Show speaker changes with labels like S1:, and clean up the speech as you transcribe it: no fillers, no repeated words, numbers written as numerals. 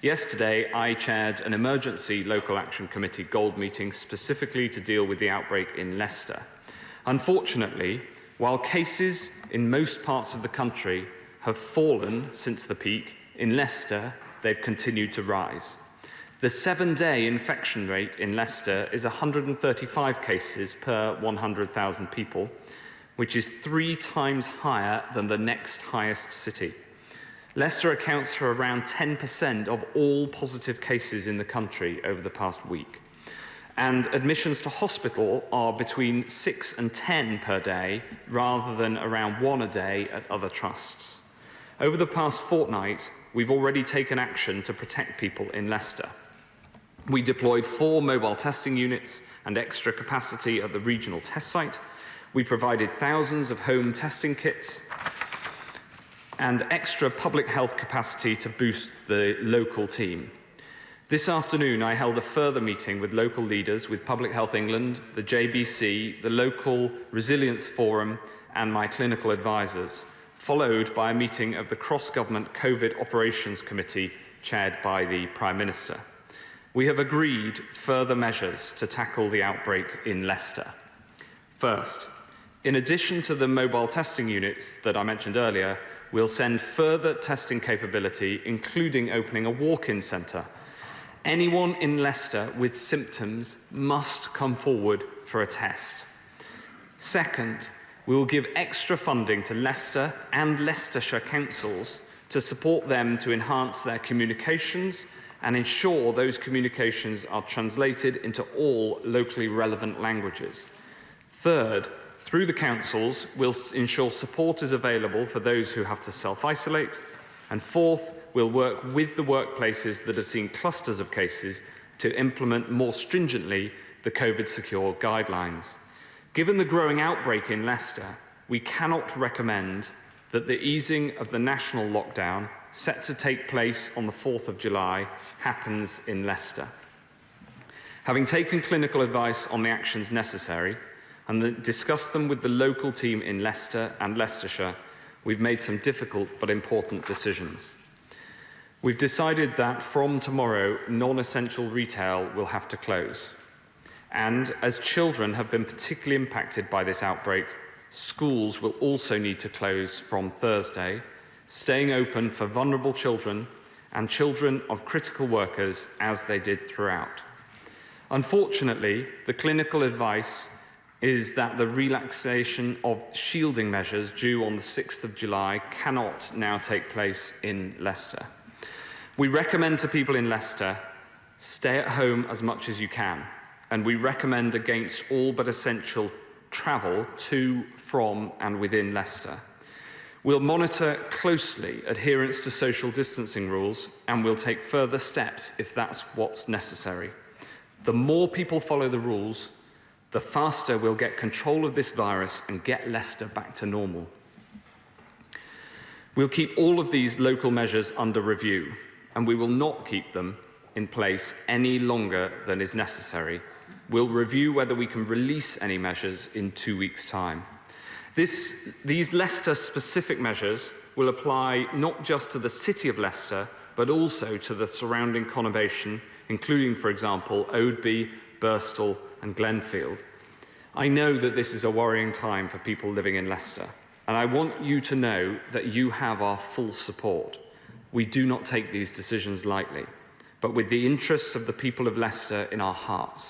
S1: Yesterday, I chaired an emergency local action committee gold meeting specifically to deal with the outbreak in Leicester. Unfortunately, while cases in most parts of the country have fallen since the peak, in Leicester, they've continued to rise. The 7-day infection rate in Leicester is 135 cases per 100,000 people, which is 3 times higher than the next highest city. Leicester accounts for around 10% of all positive cases in the country over the past week. And admissions to hospital are between 6 and 10 per day, rather than around 1 a day at other trusts. Over the past fortnight, we've already taken action to protect people in Leicester. We deployed 4 mobile testing units and extra capacity at the regional test site. We provided thousands of home testing kits and extra public health capacity to boost the local team. This afternoon, I held a further meeting with local leaders, with Public Health England, the JBC, the local Resilience Forum, and my clinical advisors, followed by a meeting of the Cross-Government COVID Operations Committee, chaired by the Prime Minister. We have agreed further measures to tackle the outbreak in Leicester. First, in addition to the mobile testing units that I mentioned earlier, we'll send further testing capability, including opening a walk-in centre. Anyone in Leicester with symptoms must come forward for a test. Second, we will give extra funding to Leicester and Leicestershire councils to support them to enhance their communications and ensure those communications are translated into all locally relevant languages. Third, through the councils, we'll ensure support is available for those who have to self-isolate. And fourth, we'll work with the workplaces that have seen clusters of cases to implement more stringently the COVID-secure guidelines. Given the growing outbreak in Leicester, we cannot recommend that the easing of the national lockdown, set to take place on the 4th of July, happens in Leicester. Having taken clinical advice on the actions necessary, and then discussed them with the local team in Leicester and Leicestershire, we've made some difficult but important decisions. We've decided that from tomorrow, non-essential retail will have to close. And as children have been particularly impacted by this outbreak, schools will also need to close from Thursday, staying open for vulnerable children and children of critical workers as they did throughout. Unfortunately, the clinical advice is that the relaxation of shielding measures due on the 6th of July cannot now take place in Leicester. We recommend to people in Leicester, stay at home as much as you can, and we recommend against all but essential travel to, from, and within Leicester. We'll monitor closely adherence to social distancing rules, and we'll take further steps if that's what's necessary. The more people follow the rules, the faster we'll get control of this virus and get Leicester back to normal. We'll keep all of these local measures under review, and we will not keep them in place any longer than is necessary. We'll review whether we can release any measures in 2 weeks' time. These Leicester-specific measures will apply not just to the City of Leicester, but also to the surrounding conurbation, including, for example, Oadby, Birstall, and Glenfield. I know that this is a worrying time for people living in Leicester, and I want you to know that you have our full support. We do not take these decisions lightly, but with the interests of the people of Leicester in our hearts.